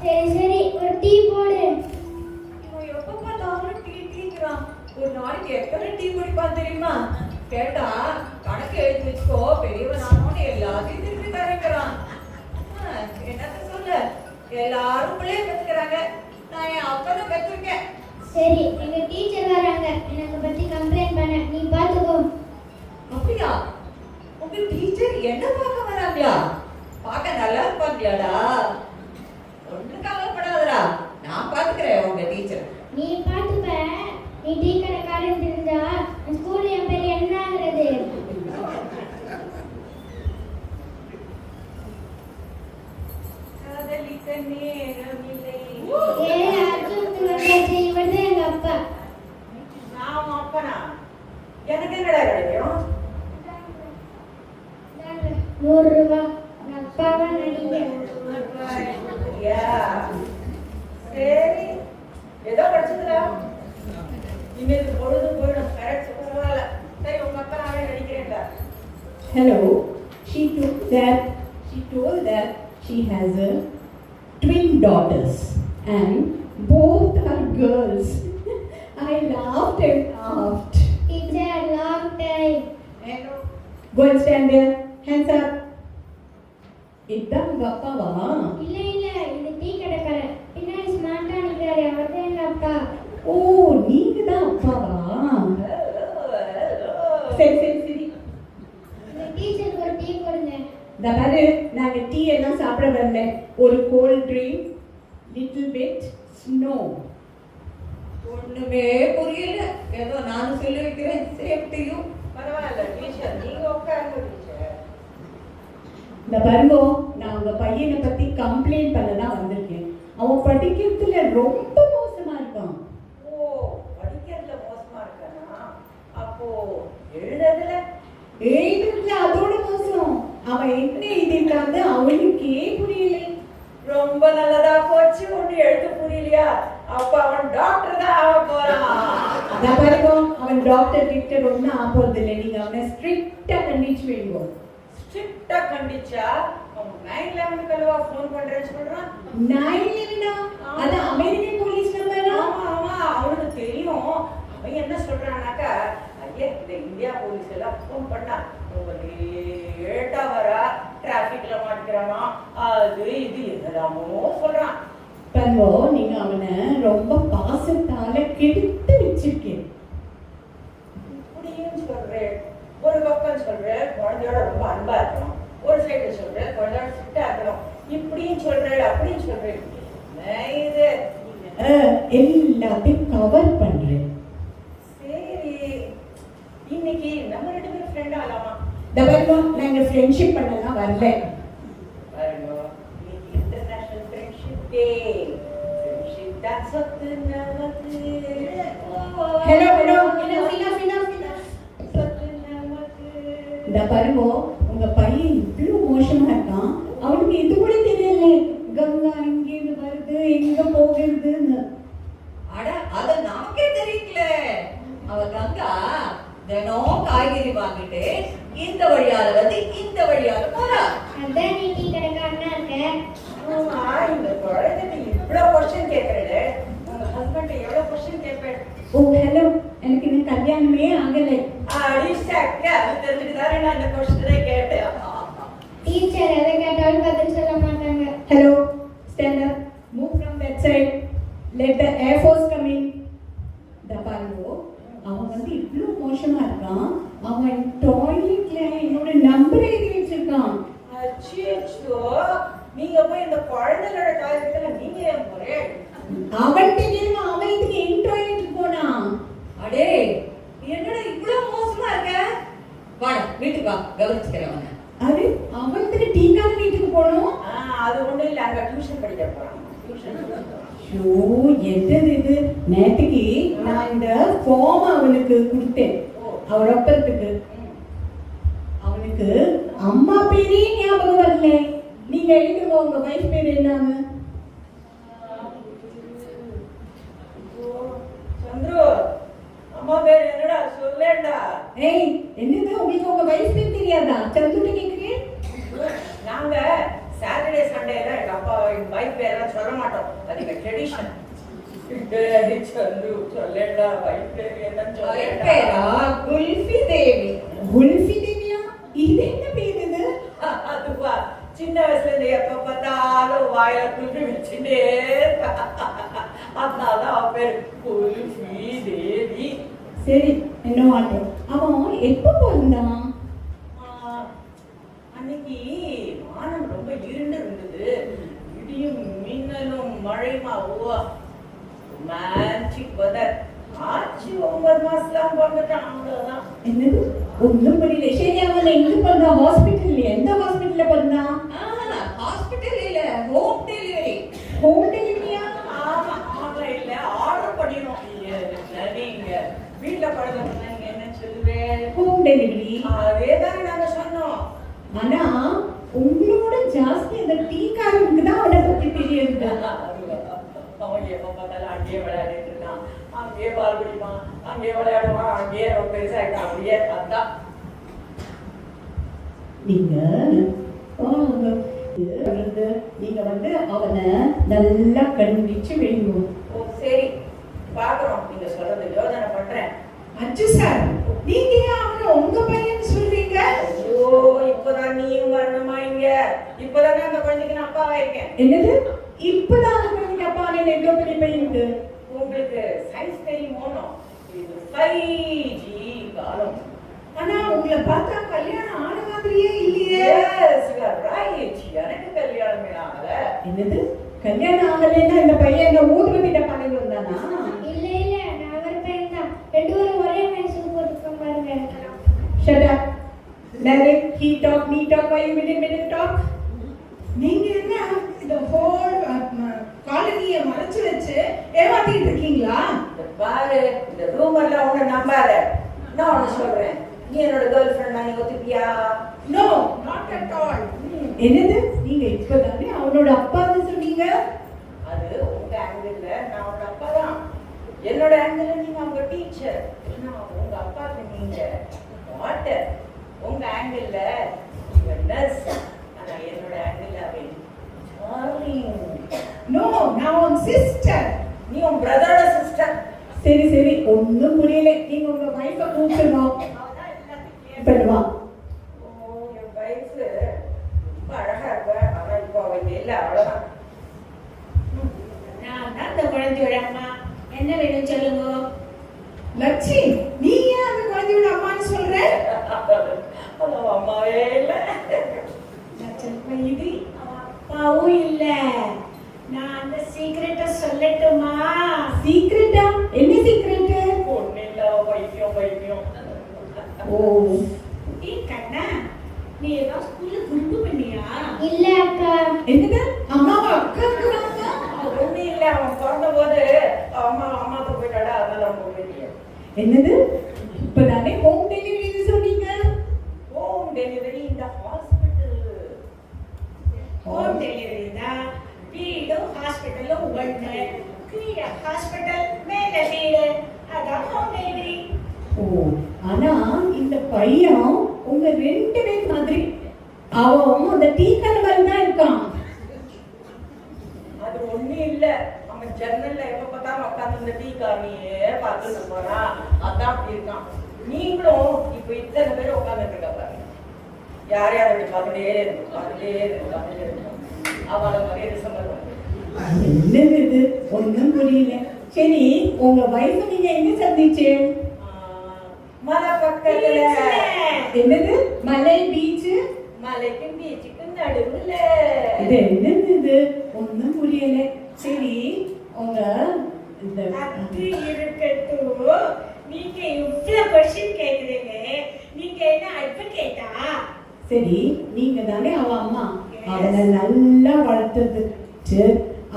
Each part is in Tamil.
சரி சரி, ஒரு டீ போடு. இவன் எப்ப பார்த்தாலும் டீ டீங்கிறான். ஒரு நாளைக்கு எத்தனை டீ குடிப்பான் தெரியுமா? கேட்டா கணக்கு எழுதி வச்சுக்கோ, பெரியவன் ஆனோன்னு எல்லாத்தையும் திருப்பி தரங்கிறான். என்னத்த சொல்ல, எல்லாரும் பிள்ளைய பெற்றுக்கிறாங்க, நான் என் அப்பனை பெற்றிருக்கேன். சரி, எங்க டீச்சர் வராங்க, எனக்கு பத்தி கம்ப்ளைண்ட் பண்ண, நீ பாத்துக்கோ. அப்படியா? உங்க டீச்சர் என்ன பார்க்க வராங்களா? பார்க்க நல்லா இருப்பாங்களாடா? ஒன்றும் கவலைப்படாதடா, நான் பாத்துக்கிறேன் உங்க டீச்சர். நீ பாத்துப்ப. நீ டீ கடைக்காரன் தெரிஞ்சா ஸ்கூல்ல என் பேர் என்ன ஆகுறது? காதலிக்க நேரமில்லை. அர்ஜுன் வந்தாச்சு, இவர் தான் எங்க அப்பா. நான் அப்பனா? எனக்கு என்னடா கிடைக்கும்? 100 ரூபாய். அப்பாவா நடிங்க. சரி, ஏதோ படிச்சதுடா. இனிமேல் பொழுது போயிடும். பரவாயில்ல. சரி, உங்க அப்பா நானே நடிக்கிறேன்டா. Hello. She told that she has twin daughters and both are girls. I laughed and laughed. Teacher, long time. Hello. Go and stand there. Hands up. இதான் உங்க அப்பாவா? இல்ல இல்ல, இது டீ கடைக்காரன். பின்னாடி ஸ்மார்ட்டா நிக்கிறாரு, அவர் தான் எங்க அப்பா. ஓ, நீங்க தான் அப்பாவா? சரி சரி சரி. இந்த டீச்சருக்கு ஒரு டீ போடுங்க. இந்த பாரு, நாங்க டீ எல்லாம் சாப்பிட வரல. ஒரு gold drink, little bit snow. ஒண்ணுமே புரியல. ஏதோ நானும் சொல்லி வைக்கிறேன். சேஃப்டியும் பரவாயில்ல. டீச்சர் நீங்க உட்காருங்க. டீச்சர் இந்த பாருங்க, நான் உங்க பையனை பத்தி கம்ப்ளைண்ட் பண்ண தான் வந்திருக்கேன். அவன் படிக்கிறதுல ரொம்ப மோசமா இருக்கான். ஓ, படிக்கிறதுல மோசமா இருக்கானா? அப்போ எழுதுறதுல அதோட மோசம். அவன் என்ன எழுதிருக்காங்க அவனுக்கே புரியல. ரொம்ப நல்லதா போச்சு. ஒண்ணு எழுத்து புரியலையா? அப்ப அவன் டாக்டர் தான் ஆக போறான். அதான் பாருங்க, அவன் டாக்டர் கிட்ட ஒன்னும் ஆபோறது இல்லை. நீங்க அவனை ஸ்ட்ரிக்டா கண்டிச்சு வைங்க. ஸ்ட்ரிக்டா கண்டிச்சா அவன் 911 கலவா ஃபோன் பண்றேன்னு சொல்றான். 911? அது அமெரிக்கன் போலீஸ் நம்பரா? ஆமா ஆமா, அவனுக்கு தெரியும். அவன் என்ன சொல்றானாக்கா, ஐயா இந்த இந்தியா போலீஸ் எல்லாம் ஃபோன் பண்ணா ரொம்ப லேட்டா வரா, டிராபிக்ல மாட்டிக்கிறானா, அது இது எதெல்லாமோ சொல்றான். பாருங்க, நீங்க அவனை ரொம்ப பாசத்தால கெடுத்து வச்சிருக்கேன். இப்படியும் சொல்றேன். ஒரு பக்கம் சொல்றேன் குழந்தையோட ரொம்ப அன்பா இருக்கணும், ஒரு சைடு சொல்றேன் குழந்தையோட ஸ்ட்ரிக்டா இருக்கணும், இப்படியும் சொல்றேன் அப்படியும் சொல்றேன். இது எல்லாத்தையும் கவர் பண்றேன். சரி, இன்னைக்கு நம்ம 2 பேரும் ஃப்ரெண்ட் ஆகலாமா? நாங்க ஃப்ரெண்ட்ஷிப் பண்ணலாம் வரல. பாருங்க, இன்னைக்கு இன்டர்நேஷனல் ஃப்ரெண்ட்ஷிப் டே. ஃப்ரெண்ட்ஷிப் தான் சொத்து நமக்கு. ஹலோ ஹலோ, இந்த பாருங்க, உங்க பையன் இவ்வளவு மோசமா இருக்கான். அவனுக்கு இது கூட தெரியல, கங்கா இங்கிருந்து வருது எங்க போகிறதுன்னு. அட, அது நமக்கே தெரியல. அவ கங்கா தினம் காய்கறி வாங்கிட்டு இந்த வழியால வந்து இந்த வழியால போறா. அதான் நீ டீ கடைக்காரனா இருக்க. இந்த குழந்தை இவ்வளவு கொஸ்டின் கேட்கறது, உங்க ஹஸ்பண்ட் எவ்வளவு கொஸ்டின் கேட்பேன். ஓ ஹலோ, எனக்கு இன்னும் கல்யாணமே ஆகலை. அடிச்சாக்க அது தெரிஞ்சுக்கிட்டாரு நான் இந்த கொஸ்டினே கேட்டேன். டீச்சர் எதை கேட்டாலும் பதில் சொல்ல மாட்டாங்க. Hello, stand up, move from that side, let the air force come in. இந்த பாருங்க, அவன் வந்து இவ்வளவு மோசமா இருக்கான். அவன் டாய்லெட்ல என்னோட நம்பர் எழுதி வச்சிருக்கான். அச்சோ, நீங்க போய் இந்த குழந்தைகளோட டாய்லெட்ல நீங்க ஏன் போறேன்? அவன் தெரியுமா, அவன் இதுக்கு என் டாய்லெட் போனான். அடே, என்னடா இவ்வளவு மோசமா இருக்க? வாடா வீட்டுக்கு வா, கவனிச்சுக்கிறேன். அது அவனுக்கு டீக்கான வீட்டுக்கு போனோம். அது ஒண்ணும் இல்ல, அங்க டியூஷன் படிக்க போறான். ஐயோ, எது இது? நேற்றுக்கு நான் இந்த ஃபார்ம் அவனுக்கு கொடுத்தேன், அவன் ஒப்பறதுக்கு. அவனுக்கு அம்மா பேரே ஞாபகம் வரல. நீங்க எழுதுங்க உங்க வைஃப் பேர் என்னன்னு. சந்துரு, அம்மா பேர் என்னடா சொல்லேடா. ஏய், என்னது உங்களுக்கு உங்க வைஃப் பேர் தெரியாதா? சந்துட்டு கேக்குறீங்க? நாங்க சாட்டர்டே சண்டேல எங்க அப்பா எங்க வைஃப் வைஃப் பேரெல்லாம் சொல்ல மாட்டோம். அது எங்க ட்ரெடிஷன். சந்து சொல்லடா வைஃப் பேர் என்னன்னு பேரா குல்ஃபி தேவி. குல்ஃபி தேவியா? இது என்ன பேர் இது? அதுவா சின்ன வயசுல இருந்து எப்ப பார்த்தாலும் வாயில குல்ஃபி வச்சுட்டே அதனால அவ பேர் குல்ஃபி தேவி. சரி, என்ன மாட்டோம். அவன் எப்ப பிறந்தான்? அன்னைக்கு வானம் ரொம்ப இருண்டு இருந்தது. இடியும் மின்னலும் மழைமா ரொமான்டிக் வெதர். ஆச்சு 9 மாசத்துல பிறந்துட்டான். அவ்வளவுதான். என்னது? ஒன்றும் புரியல. சரி, அவன் எங்க பிறந்தான்? ஹாஸ்பிட்டல்? எந்த ஹாஸ்பிட்டல்ல பிறந்தான்? ஹாஸ்பிட்டல் இல்ல, ஹோம் டெலிவரி. ஹோம் டெலிவரியா? ஆமா, ஆன்லைன்ல ஆர்டர் பண்ணினோம். நீங்க வீட்டுல பழகுறதுனா நீங்க என்ன சொல்லுவேன்? Home delivery. அதேதானே நாங்க சொன்னோம். ஆனா உங்களோட ஜாஸ்தி அந்த டீ காரனுக்கு தான் அவனை பத்தி தெரியுது. அவன் எப்ப பார்த்தாலும் அங்கேயே விளையாடிட்டு இருக்கான், அங்கேயே பால் குடிப்பான், அங்கேயே விளையாடுவான், அங்கேயே ரொம்ப பெருசாயிட்டான். அப்படியே அதான் நீங்க நீங்க வந்து அவனை நல்லா கண்டுபிடிச்சு வேணும். ஓ சரி, பாக்குறோம். நீங்க சொல்றது யோசனை பண்றேன். அச்சு சார், நீங்க ஏன் அவனை உங்க பையன் சொல்றீங்க? ஐயோ, இப்பதான் நீயும் வரணுமா இங்க? இப்பதானே அந்த குழந்தைக்கு நான் அப்பாவா இருக்கேன். என்னது? இப்பதான் அந்த குழந்தைக்கு அப்பா நீங்க எவ்வளவு பெரிய பையனுக்கு? உங்களுக்கு சயின்ஸ் தெரியுமோனோ? இது 5G காலம். ஆனா உங்களை பார்த்தா கல்யாணம் ஆன மாதிரியே இல்லையே. Yes, you are right. எனக்கு கல்யாணமே ஆகல. என்னது? கல்யாணம் ஆகலைன்னா இந்த பையன் எங்க ஊர்வத்திட்ட பண்ணி வந்தானா? இல்ல இல்ல, நான் அவர் பையன் தான். ரெண்டு பேரும் ஒரே மேட்ச் போட்டுருக்கோம் பாருங்க. Shut up. Narek, he talk, me talk, why you minute talk? நீங்க என்ன இந்த ஹோல் காலனியை மறைச்சு வச்சு ஏமாத்திட்டு இருக்கீங்களா? இந்த பாரு, இந்த ரூமர்ல உன்னை நம்பாத. நான் உன்னை சொல்றேன், நீ என்னோட கேர்ள் ஃப்ரெண்ட் நீ ஒத்துப்பியா? No, not at all. என்னது? நீங்க இப்பதானே அவனோட அப்பான்னு சொன்னீங்க. அது உங்க ஆங்கிள், நான் உங்க அப்பா தான். என்னோட ஆங்கிள் நீங்க அவங்க டீச்சர், நான் உங்க அப்பாக்கு நீங்க வாட்டர். உங்க ஆங்கிள் நீங்க நர்ஸ், ஆனா என்னோட ஆங்கிள் அவன் டார்லிங். நோ, நான் உன் சிஸ்டர். நீ உன் பிரதரோட சிஸ்டர். சரி சரி, ஒண்ணும் புரியல. நீங்க உங்க வைஃபை கூப்பிடுங்க. பண்ணுவா. என் வயசு ரொம்ப அழகா இருப்ப, ஆனா இப்போ அவங்க இல்ல, அவ்வளவுதான். நான் தான் அந்த குழந்தையோட அம்மா. என்ன வேணும் சொல்லுங்க. லட்சி, நீ ஏன் அந்த குழந்தையோட அம்மான்னு சொல்ற? அது அம்மாவே இல்ல. இது அப்பாவும் இல்ல. நான் அந்த சீக்கிரட்டை சொல்லட்டுமா? சீக்ரெட்டா? என்ன சீக்ரெட்? ஒண்ணு இல்ல, வைத்தியம் வைத்தியம். ஓ, கண்ணா, நீ ஏதோ ஸ்கூல்ல குறும்பு பண்ணியா? இல்ல அக்கா. என்னது? அம்மாவை அக்காக்குறாங்க? ஒண்ணு இல்ல, அவன் பிறந்த போது அம்மா அம்மாக்கு போயிட்டாடா, அதனால அவங்க போயிட்டீங்க. என்னது? இப்பதானே ஹோம் டெலிவரி சொன்னீங்க. ஹோம் டெலிவரி இந்த ஹாஸ்பிட்டல். ஹோம் டெலிவரி தான். வீடும் ஹாஸ்பிட்டலும் ஒண்ணு. கீழே ஹாஸ்பிட்டல், மேல வீடு, அதான் ஹோம் டெலிவரி. ஓ, ஆனா இந்த பையன் உங்க 2 பேர் மாதிரி. அவன் அந்த டீ கடை மாதிரி தான் இருக்கான். அது ஒண்ணு இல்ல, அவன் ஜன்னல்ல எப்ப பார்த்தாலும் உட்காந்து இந்த டீ காமியே பார்த்துட்டு போறான், அதான் அப்படி இருக்கான். நீங்களும் இப்ப இத்தனை பேர் உட்காந்துட்டு இருக்க பாருங்க, யார் யார் அப்படி பார்த்துட்டே இருக்கும். அவளை மாதிரியே சம்பந்தம். என்னது இது? ஒண்ணும் புரியல. சரி, உங்க வைஃப் நீங்க எங்க சந்திச்சு? மலை பக்கத்துல. என்னது? மலை பீச்? மலைக்கும் பீச்சுக்கும் நடுவுல. இது என்னது இது? ஒண்ணும் புரியல. சரி, உங்க இந்த அது இருக்கட்டும். நீங்க இவ்வளவு கொஸ்டின் கேக்குறீங்க. நீங்க என்ன அட்வொகேட்டா? சரி, நீங்க தானே அவன் அம்மா. அவனை நல்லா வளர்த்ததுக்கு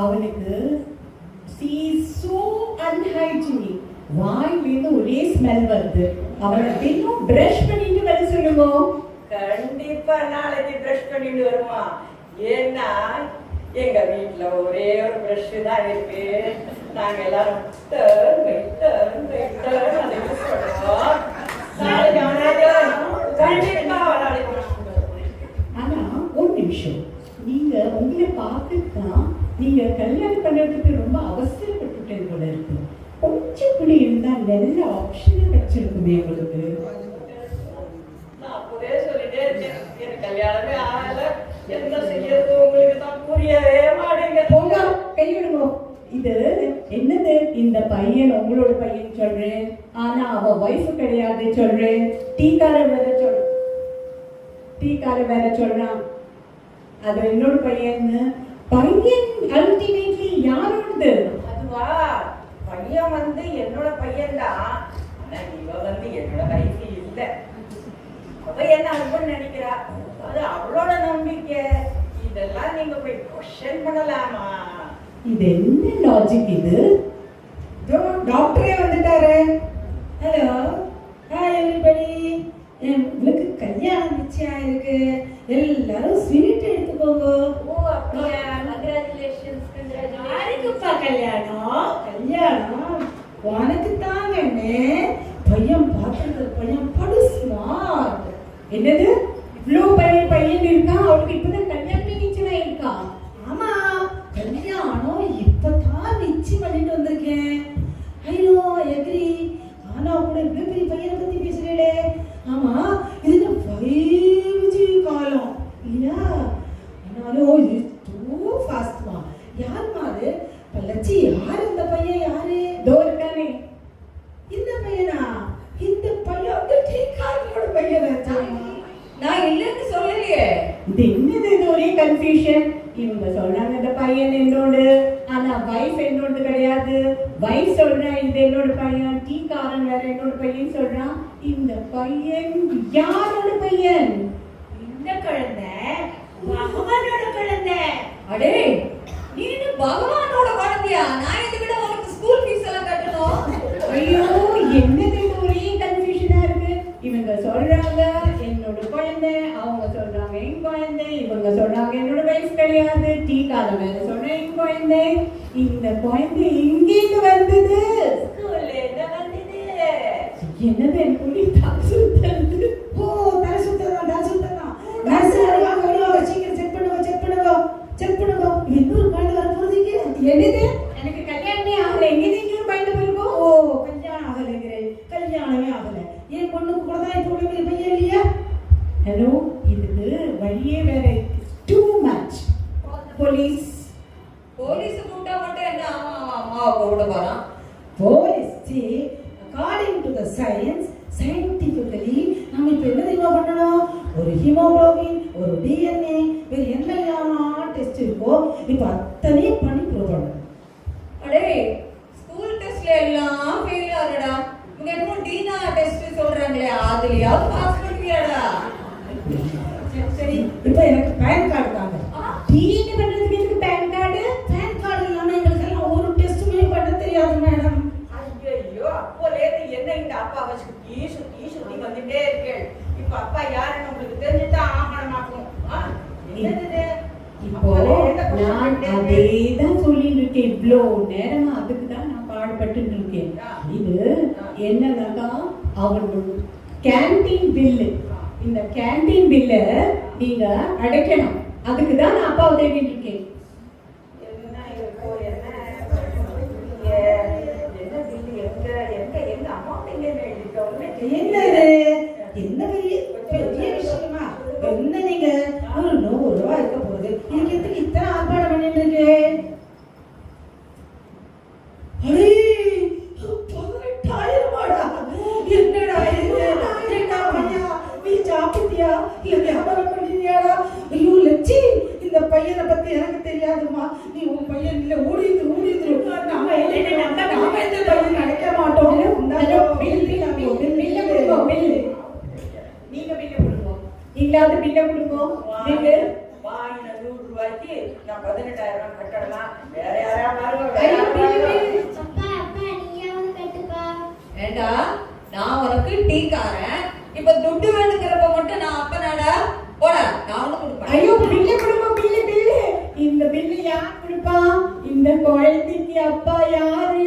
அவனுக்கு so unhygienic. வாயிலிருந்து ஒரே ஸ்மெல் வருது. அவனை தினம் பிரஷ் பண்ணிட்டு வர சொல்லுங்க. கண்டிப்பா நாளைக்கு பிரஷ் பண்ணிட்டு வருமா? ஏன்னா எங்க வீட்டுல ஒரே ஒரு பிரஷ் தான் இருக்கு. நாங்க எல்லாரும் கண்டிப்பா நாளைக்கு brush பண்ணுவோம். ஆனா ஒரு நிமிஷம், நீங்க உங்களை பார்த்துதான் நீங்க கல்யாணம் பண்றதுக்கு ரொம்ப அவசரப்பட்டுட்டது போல இருக்கு. கொஞ்சம் இப்படி இருந்தா நல்ல ஆப்ஷன் கிடைச்சிருக்குமே உங்களுக்கு. நான் அப்பவே சொல்லிட்டே இருக்கேன், எனக்கு கல்யாணமே ஆகல, என்ன செய்யறது உங்களுக்கு தான் புரியவே மாட்டேங்க. போங்க கைவிடுங்க. இது என்னது, இந்த பையன் உங்களோட பையன் சொல்றேன், ஆனா அவ வைஃப் கிடையாது சொல்றேன். டீக்கார வேற சொல்றான் அது என்னோட பையன்னு. பையன் அல்டிமேட்லி யாரோடது? அதுவா, பையன் வந்து என்னோட பையன் தான், ஆனா இவ வந்து என்னோட வைஃப் இல்ல. அவ என்ன ஹஸ்பண்ட் நினைக்கிறா, அது அவளோட நம்பிக்கை. இதெல்லாம் நீங்க போய் கொஸ்டின் பண்ணலாமா? இது என்ன லாஜிக் இது? டாக்டரே வந்துட்டாரு. Hello, hi everybody. உங்களுக்கு கல்யாணம் நிச்சயம் இருக்கு, எல்லாரும் ஸ்வீட் எடுத்துக்கோங்க. ஓ அப்படியா, கங்க்ராச்சுலேஷன்ஸ். யாருக்குப்பா கல்யாணம்? கல்யாணம் உனக்கு தாங்கண்ணே. பையன் பார்க்கறது பையன் படு ஸ்மார்ட். என்னது, இவ்வளோ பையன் இருக்கான், அவளுக்கு இப்பதான் கல்யாணம் நிச்சயம் இருக்கா? ஆமா, கல்யாணம் இப்பதான் நிச்சயம் பண்ணிட்டு வந்திருக்கேன். ஐயோ எக்ரி. ஆனா கூட இவ்வளவு பெரிய பையனை பத்தி பேசுறீங்களே. ஆமா, இது 5G காலம் இல்லையா? ஆனாலும் இது டூ ஃபாஸ்ட்மா. யாருமா அது? லட்சி, யாரு இந்த பையன்? யாரு? தோ இருக்கானே. இந்த பையனா? இந்த பையன் வந்து டீக்காரோட பையனா? நான் இல்லைன்னு சொல்லலையே. இது என்னது, இது ஒரே கன்ஃபியூஷன். இவங்க சொல்றாங்க இந்த பையன் என்னோடு, ஆனா வைஃப் என்னோடு கிடையாது. வைஃப் சொல்றா இது என்னோட பையன், டீக்காரன் வேற என்னோட பையன் சொல்றான். இந்த பையன் யாரோட பையன்? இந்த குழந்தை பகவானோட குழந்தை. அடே, நீ என்ன பகவானோட குழந்தையா? நான் இதை விட உனக்கு ஸ்கூல் ஃபீஸ் எல்லாம் கட்டணும். ஐயோ, என்னது இது ஒரே கன்ஃபியூஷனா இருக்கு. இவங்க சொல்றாங்க என்னோட குழந்தை, அவங்க சொல்றாங்க என் குழந்தை, இவங்க சொல்றாங்க என்னோட வயசு கிடையாது, டீக்காரன் வேற சொல்றேன் என் குழந்தை. இந்த குழந்தை எங்கேருந்து வந்தது? ஸ்கூல்ல என்ன வந்தது? என்னது, எனக்கு ஒரே தலை ஓ, தலை சுத்தலாம், தலை சுத்தலாம். நர்சரி வாங்க, வெளியே சீக்கிரம் செக் பண்ணுங்க, செக் பண்ணுங்க, செக் பண்ணுங்க. இன்னொரு குழந்தை வர போறதுக்கு. என்னது, எனக்கு கல்யாணமே ஆகல, எங்க நீங்க பயந்து போயிருக்கோம்? ஓ, கல்யாணம் ஆகலைங்கிறேன். கல்யாணமே ஆகல. என் பொண்ணுக்கு கூட தான் இப்போ உள்ள பையன் இல்லையா? ஹலோ, இதுக்கு வழியே வேற. Too much. போலீஸ் கூப்பிட்டா மட்டும் என்ன அம்மாவை கூப்பிட போறான்? Police according to the science, scientifically நம்ம இப்போ என்ன தெரியுமா பண்ணணும்? ஒரு ஹீமோகுளோபின், ஒரு டிஎன்ஏ, வேறு என்னெல்லாம் டெஸ்ட் இருக்கோ இப்போ அத்தனையும் பண்ணி ப்ரூவ் பண்ணணும். அடே, ஸ்கூல் டெஸ்ட்ல எல்லாம் ஃபெயில் ஆகுறடா. இவங்க என்னமோ டீனா டெஸ்ட் சொல்றாங்களே, அதுலயாவது பாஸ் பண்ணுவியாடா? சரி, இப்போ எனக்கு பேன் கார்டு தாங்க. டீன்னு பண்றதுக்கு எனக்கு பேன் கார்டு? பேன் கார்டு இல்லாமல் எங்களுக்கு எல்லாம் ஒரு டெஸ்ட்டுமே பண்ண தெரியாது மேடம். ஐயோ, அப்போலேருந்து என்ன இந்த அப்பாவை சுத்தி சுத்தி சுத்தி வந்துட்டே இருக்கேன். இப்ப அப்பா யாருன்னு உங்களுக்கு தெரிஞ்சுதான் ஆகணமாக்கும். என்னது இப்போ நான் அதேதான் சொல்லிட்டு இருக்கேன். இவ்வளோ நேரமா அதுக்கு தான் நான் பாடுபட்டு இருக்கேன். இது என்னன்னாக்கா அவங்களோட கேண்டீன் பில்லு, இந்த கேண்டீன் பில்ல நீங்க அடைக்கணும். அதுக்கு தான் நான் அப்பாவை தேடிட்டு இருக்கேன். என்ன இருக்கோ, என்ன எங்க அமௌண்ட் எங்க எழுதிட்டோம்னு என்னது, என்ன பெரிய பெரிய விஷயமா? என்ன நீங்க ஒரு 100 ரூபாய் இருக்க போகுது, இதுக்கு எதுக்கு இத்தனை ஆர்ப்பாட்டம் பண்ணிட்டு இருக்கு? அடே, 18,000 என்னடா இது? என்ன பையா, நீ சாப்பிட்டியா இல்ல வியாபாரம் பண்ணியாடா? ஐயோ லட்சி, இந்த பையனை பத்தி எனக்கு தெரியாதுமா. நீ உன் பையன் இல்ல, ஓடிது நாம எந்த பையன் நினைக்க மாட்டோம். நீங்க பில்ல கொடுங்க, இல்லாத பில்ல கொடுங்க. நீங்க வாங்கின 100 ரூபாய்க்கு நான் 18,000 கட்டணுமா? வேற யாரா ஐயோ, பில்லு, பாருங்க. பில்லு. அப்பா நீயாவது கட்டுப்பா. ஏண்டா, நான் உனக்கு டீக்காரன், இப்ப துட்டு வேணுங்கிறப்ப மட்டும் நான் அப்பனாடா? போடா, நான் உனக்கு கொடுப்பேன். ஐயோ, பில்லு கொடுங்க, பில்லு. இந்த பில்லு யார் கொடுப்பா? இந்த குழந்தைக்கு அப்பா யாரு?